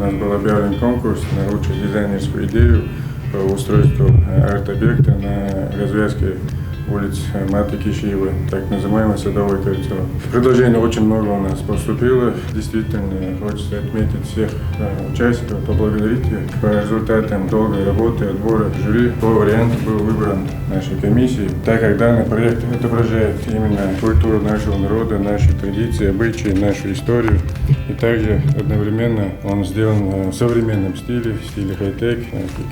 нас был объявлен конкурс на лучшую дизайнерскую идею по устройству арт-объекта на развязке улиц Маты Кишиевой, так называемое Садовое кольцо. Предложений очень много у нас поступило. Действительно, хочется отметить всех участников, поблагодарить их. По результатам долгой работы, отбора жюри, по варианту был выбран нашей комиссии, так как данный проект отображает именно культуру нашего народа, наши традиции, обычаи, нашу историю. И также одновременно он сделан в современном стиле, в стиле хай-тек,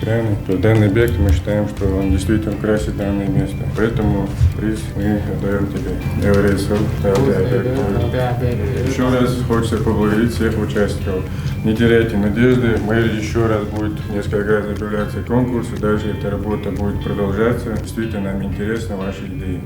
экраны. Данный объект мы считаем, что он действительно красит данное место. Поэтому приз мы отдаем тебе. Еще раз хочется поблагодарить всех участников. Не теряйте надежды, мэр еще раз будет несколько раз объявляться конкурсы, дальше эта работа будет продолжаться. Действительно, нам интересны ваши идеи.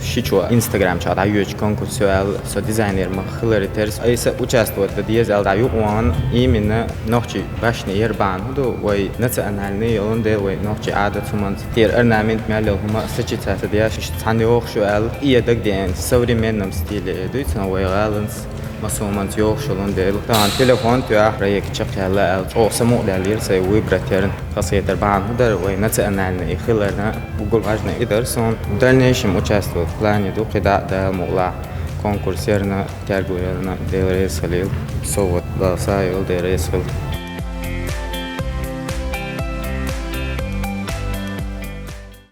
Шичуа Instagram чата юч конкурсуал со дизайнером Хилларитers. Если участвует в дизел даю он именно ночи башни ербан, то вой национальный он делает ночи адат суман. Тер орнамент мялил хума сочетается диаш цанёхшуал и эдагден в современном стиле. Дуйцан вой галанс масуман тёхшулун дел. Тан телефон тя проект чакала о саму далирсай выбратерн خاصية бан удар вой национальный Хилларна угол важный идерсон. В дальнейшем участвует в плане до когда да могла конкурсерна тягуерна делрес халил совод балсайол делрес халил